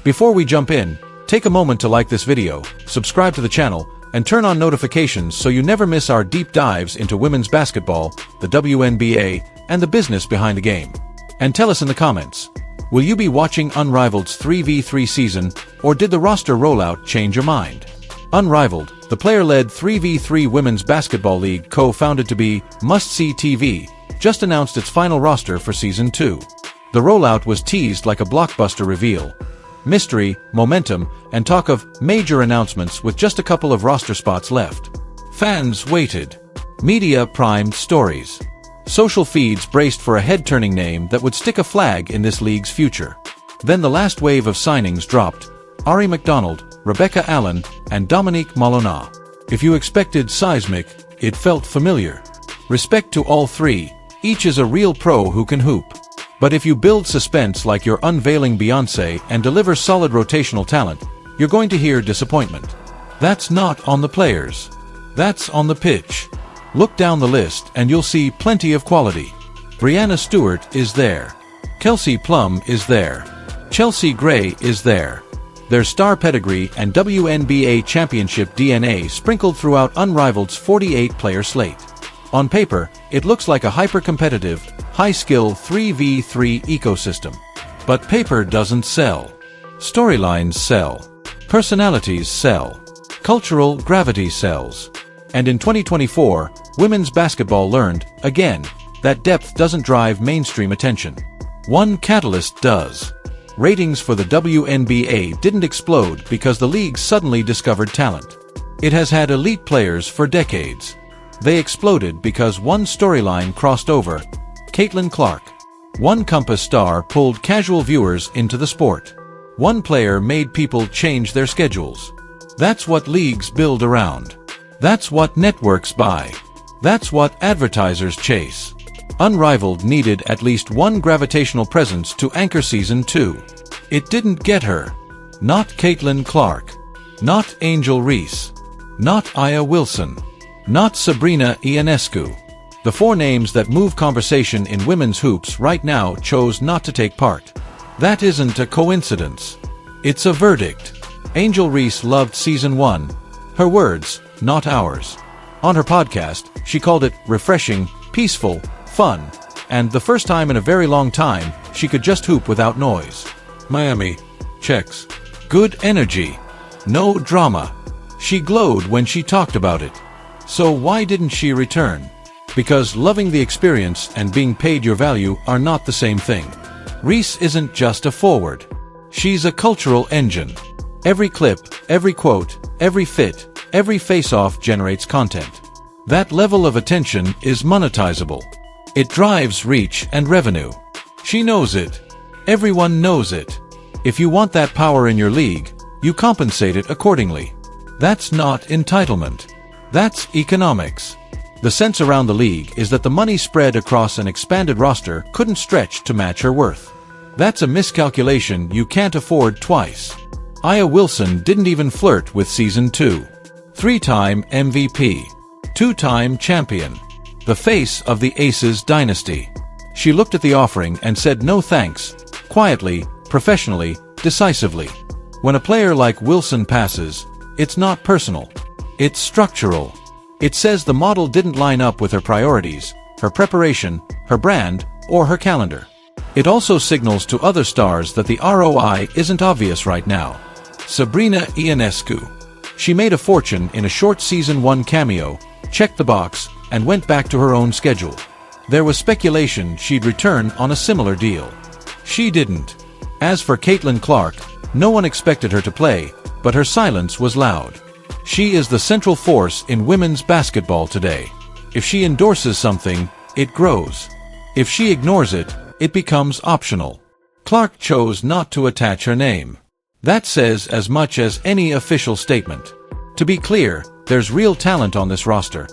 Before we jump in, take a moment to like this video, subscribe to the channel, and turn on notifications so you never miss our deep dives into women's basketball, the WNBA, and the business behind the game. And tell us in the comments, will you be watching Unrivaled's 3v3 season, or did the roster rollout change your mind? Unrivaled, the player-led 3v3 women's basketball league co-founded to be must-see TV, just announced its final roster for Season 2. The rollout was teased like a blockbuster reveal. Mystery, momentum, and talk of major announcements with just a couple of roster spots left. Fans waited. Media primed stories. Social feeds braced for a head-turning name that would stick a flag in this league's future. Then the last wave of signings dropped. Ari McDonald, Rebecca Allen, and Dominique Malona. If you expected seismic, it felt familiar. Respect to all three, each is a real pro who can hoop. But if you build suspense like you're unveiling Beyoncé and deliver solid rotational talent, you're going to hear disappointment. That's not on the players. That's on the pitch. Look down the list and you'll see plenty of quality. Brianna Stewart is there. Kelsey Plum is there. Chelsea Gray is there. There's star pedigree and WNBA championship DNA sprinkled throughout Unrivaled's 48-player slate. On paper, it looks like a hyper-competitive, high-skill 3v3 ecosystem. But paper doesn't sell. Storylines sell. Personalities sell. Cultural gravity sells. And in 2024, women's basketball learned, again, that depth doesn't drive mainstream attention. One catalyst does. Ratings for the WNBA didn't explode because the league suddenly discovered talent. It has had elite players for decades. They exploded because one storyline crossed over. Caitlin Clark. One Compass star pulled casual viewers into the sport. One player made people change their schedules. That's what leagues build around. That's what networks buy. That's what advertisers chase. Unrivaled needed at least one gravitational presence to anchor Season 2. It didn't get her. Not Caitlin Clark. Not Angel Reese. Not Aya Wilson. Not Sabrina Ionescu. The four names that move conversation in women's hoops right now chose not to take part. That isn't a coincidence. It's a verdict. Angel Reese loved Season 1. Her words, not ours. On her podcast, she called it refreshing, peaceful, fun, and the first time in a very long time, she could just hoop without noise. Miami. Checks. Good energy. No drama. She glowed when she talked about it. So why didn't she return? Because loving the experience and being paid your value are not the same thing. Reese isn't just a forward. She's a cultural engine. Every clip, every quote, every fit, every face-off generates content. That level of attention is monetizable. It drives reach and revenue. She knows it. Everyone knows it. If you want that power in your league, you compensate it accordingly. That's not entitlement. That's economics. The sense around the league is that the money spread across an expanded roster couldn't stretch to match her worth. That's a miscalculation you can't afford twice. Aya Wilson didn't even flirt with Season 2. 3-time MVP. 2-time champion. The face of the Aces dynasty. She looked at the offering and said no thanks, quietly, professionally, decisively. When a player like Wilson passes, it's not personal. It's structural. It says the model didn't line up with her priorities, her preparation, her brand, or her calendar. It also signals to other stars that the ROI isn't obvious right now. Sabrina Ionescu. She made a fortune in a short Season 1 cameo, checked the box, and went back to her own schedule. There was speculation she'd return on a similar deal. She didn't. As for Caitlin Clark, no one expected her to play, but her silence was loud. She is the central force in women's basketball today. If she endorses something, it grows. If she ignores it, it becomes optional. Clark chose not to attach her name. That says as much as any official statement. To be clear, there's real talent on this roster.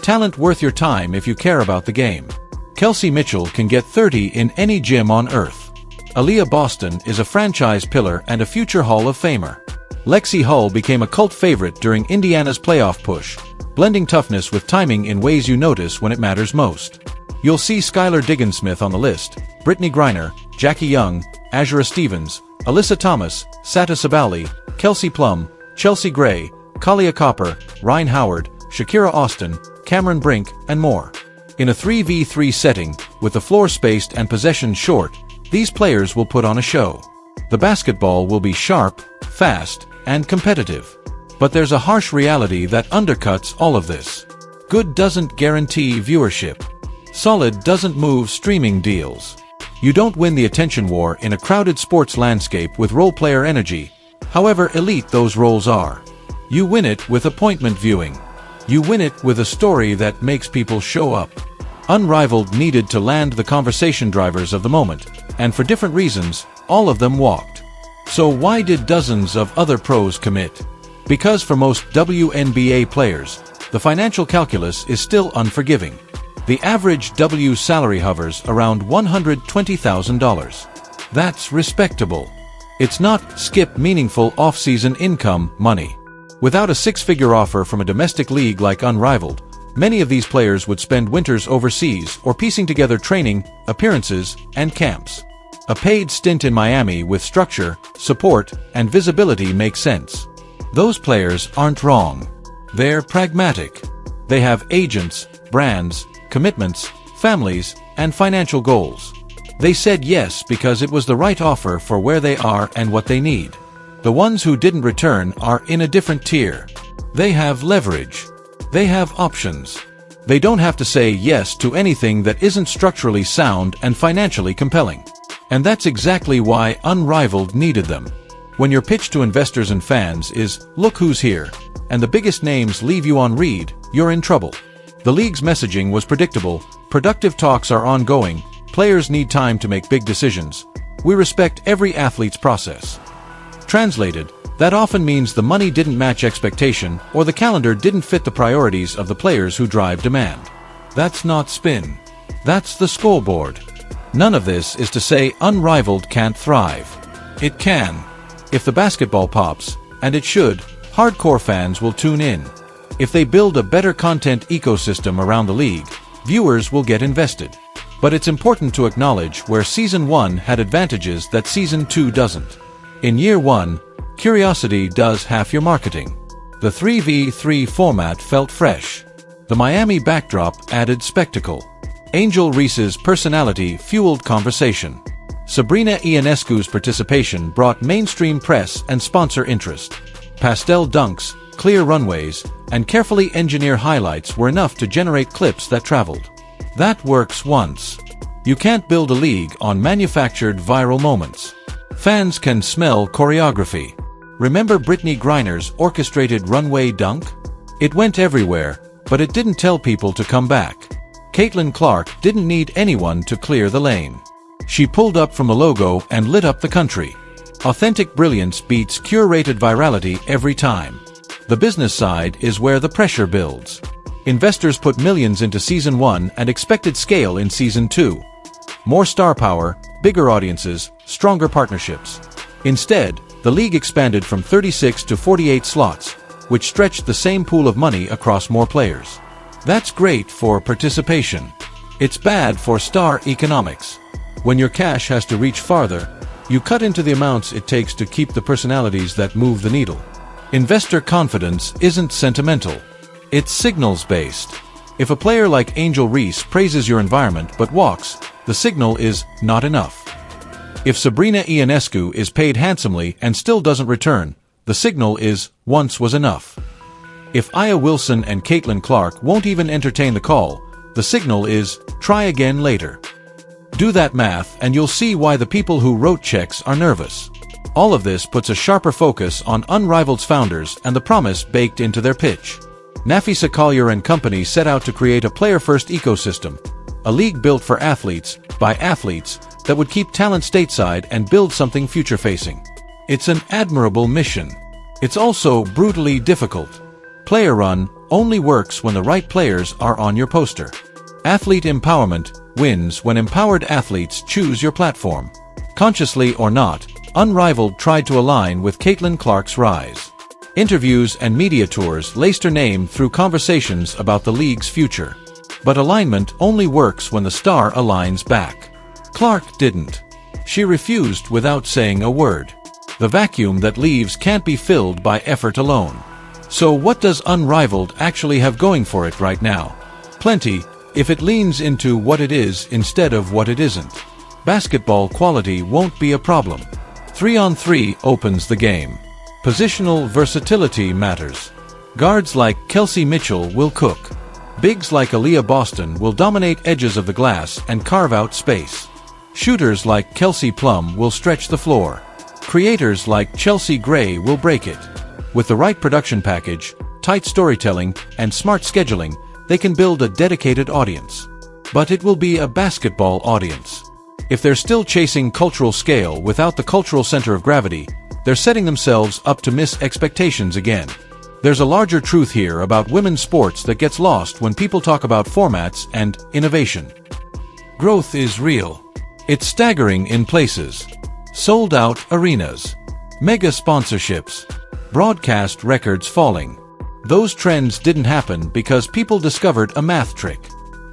Talent worth your time if you care about the game. Kelsey Mitchell can get 30 in any gym on earth. Aaliyah Boston is a franchise pillar and a future Hall of Famer. Lexi Hull became a cult favorite during Indiana's playoff push, blending toughness with timing in ways you notice when it matters most. You'll see Skylar Diggins-Smith on the list, Brittany Griner, Jackie Young, Azura Stevens, Alyssa Thomas, Sata Sabali, Kelsey Plum, Chelsea Gray, Kalia Copper, Ryan Howard, Shakira Austin, Cameron Brink, and more. In a 3v3 setting, with the floor spaced and possession short, these players will put on a show. The basketball will be sharp, fast, and competitive. But there's a harsh reality that undercuts all of this. Good doesn't guarantee viewership. Solid doesn't move streaming deals. You don't win the attention war in a crowded sports landscape with role-player energy, however elite those roles are. You win it with appointment viewing. You win it with a story that makes people show up. Unrivaled needed to land the conversation drivers of the moment, and for different reasons, all of them walked. So why did dozens of other pros commit? Because for most WNBA players, the financial calculus is still unforgiving. The average W salary hovers around $120,000. That's respectable. It's not skip meaningful off-season income money. Without a six-figure offer from a domestic league like Unrivaled, many of these players would spend winters overseas or piecing together training, appearances, and camps. A paid stint in Miami with structure, support, and visibility makes sense. Those players aren't wrong. They're pragmatic. They have agents, brands, commitments, families, and financial goals. They said yes because it was the right offer for where they are and what they need. The ones who didn't return are in a different tier. They have leverage. They have options. They don't have to say yes to anything that isn't structurally sound and financially compelling. And that's exactly why Unrivaled needed them. When your pitch to investors and fans is, "Look who's here," and the biggest names leave you on read, you're in trouble. The league's messaging was predictable, productive talks are ongoing, players need time to make big decisions. We respect every athlete's process. Translated, that often means the money didn't match expectation or the calendar didn't fit the priorities of the players who drive demand. That's not spin. That's the scoreboard. None of this is to say Unrivaled can't thrive. It can. If the basketball pops, and it should, hardcore fans will tune in. If they build a better content ecosystem around the league, viewers will get invested. But it's important to acknowledge where Season 1 had advantages that Season 2 doesn't. In Year 1, curiosity does half your marketing. The 3v3 format felt fresh. The Miami backdrop added spectacle. Angel Reese's personality fueled conversation. Sabrina Ionescu's participation brought mainstream press and sponsor interest. Pastel dunks, clear runways, and carefully engineered highlights were enough to generate clips that traveled. That works once. You can't build a league on manufactured viral moments. Fans can smell choreography. Remember Brittany Griner's orchestrated runway dunk? It went everywhere, but it didn't tell people to come back. Caitlin Clark didn't need anyone to clear the lane. She pulled up from the logo and lit up the country. Authentic brilliance beats curated virality every time. The business side is where the pressure builds. Investors put millions into Season 1 and expected scale in Season 2. More star power, bigger audiences, stronger partnerships. Instead, the league expanded from 36 to 48 slots, which stretched the same pool of money across more players. That's great for participation. It's bad for star economics. When your cash has to reach farther, you cut into the amounts it takes to keep the personalities that move the needle. Investor confidence isn't sentimental. It's signals-based. If a player like Angel Reese praises your environment but walks, the signal is not enough. If Sabrina Ionescu is paid handsomely and still doesn't return, the signal is once was enough. If Aya Wilson and Caitlin Clark won't even entertain the call, the signal is try again later. Do that math and you'll see why the people who wrote checks are nervous. All of this puts a sharper focus on Unrivaled's founders and the promise baked into their pitch. Napheesa Collier and company set out to create a player-first ecosystem, a league built for athletes, by athletes, that would keep talent stateside and build something future-facing. It's an admirable mission. It's also brutally difficult. Player Run only works when the right players are on your poster. Athlete empowerment wins when empowered athletes choose your platform. Consciously or not, Unrivaled tried to align with Caitlin Clark's rise. Interviews and media tours laced her name through conversations about the league's future. But alignment only works when the star aligns back. Clark didn't. She refused without saying a word. The vacuum that leaves can't be filled by effort alone. So what does Unrivaled actually have going for it right now? Plenty, if it leans into what it is instead of what it isn't. Basketball quality won't be a problem. 3-on-3 opens the game. Positional versatility matters. Guards like Kelsey Mitchell will cook. Bigs like Aaliyah Boston will dominate edges of the glass and carve out space. Shooters like Kelsey Plum will stretch the floor. Creators like Chelsea Gray will break it. With the right production package, tight storytelling, and smart scheduling, they can build a dedicated audience. But it will be a basketball audience. If they're still chasing cultural scale without the cultural center of gravity, they're setting themselves up to miss expectations again. There's a larger truth here about women's sports that gets lost when people talk about formats and innovation. Growth is real. It's staggering in places. Sold-out arenas. Mega sponsorships. Broadcast records falling. Those trends didn't happen because people discovered a math trick.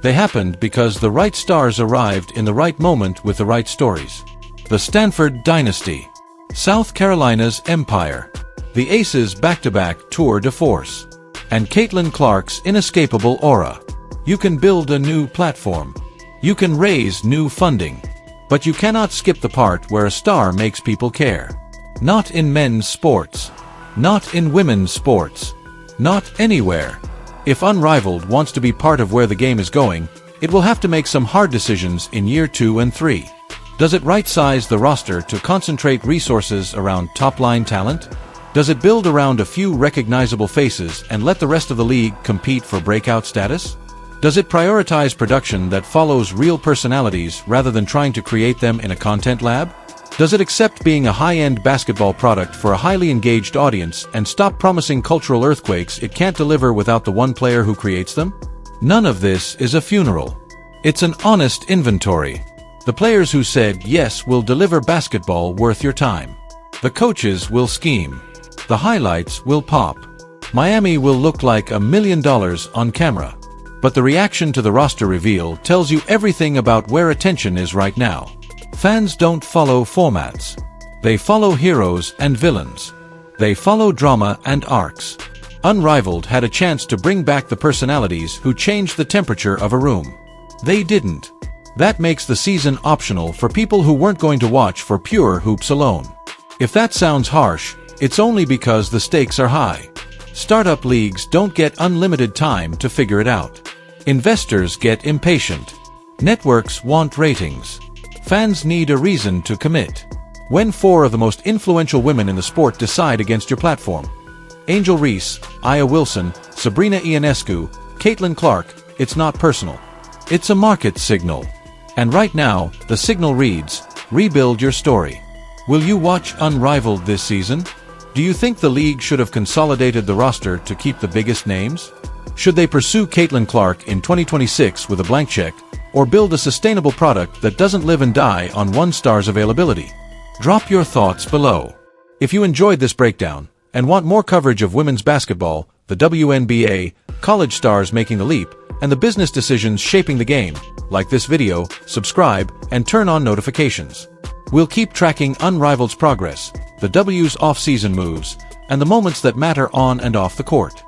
They happened because the right stars arrived in the right moment with the right stories. The Stanford Dynasty. South Carolina's Empire. The Aces' back-to-back tour de force. And Caitlin Clark's inescapable aura. You can build a new platform. You can raise new funding. But you cannot skip the part where a star makes people care. Not in men's sports. Not in women's sports. Not anywhere. If Unrivaled wants to be part of where the game is going, it will have to make some hard decisions in year 2 and 3. Does it right-size the roster to concentrate resources around top-line talent? Does it build around a few recognizable faces and let the rest of the league compete for breakout status? Does it prioritize production that follows real personalities rather than trying to create them in a content lab? Does it accept being a high-end basketball product for a highly engaged audience and stop promising cultural earthquakes it can't deliver without the one player who creates them? None of this is a funeral. It's an honest inventory. The players who said yes will deliver basketball worth your time. The coaches will scheme. The highlights will pop. Miami will look like $1 million on camera. But the reaction to the roster reveal tells you everything about where attention is right now. Fans don't follow formats. They follow heroes and villains. They follow drama and arcs. Unrivaled had a chance to bring back the personalities who changed the temperature of a room. They didn't. That makes the season optional for people who weren't going to watch for pure hoops alone. If that sounds harsh, it's only because the stakes are high. Startup leagues don't get unlimited time to figure it out. Investors get impatient. Networks want ratings. Fans need a reason to commit. When 4 of the most influential women in the sport decide against your platform, Angel Reese, Aya Wilson, Sabrina Ionescu, Caitlin Clark, it's not personal. It's a market signal. And right now, the signal reads, rebuild your story. Will you watch Unrivaled this season? Do you think the league should have consolidated the roster to keep the biggest names? Should they pursue Caitlin Clark in 2026 with a blank check, or build a sustainable product that doesn't live and die on one star's availability? Drop your thoughts below. If you enjoyed this breakdown, and want more coverage of women's basketball, the WNBA, college stars making the leap, and the business decisions shaping the game, like this video, subscribe, and turn on notifications. We'll keep tracking Unrivaled's progress, the W's off-season moves, and the moments that matter on and off the court.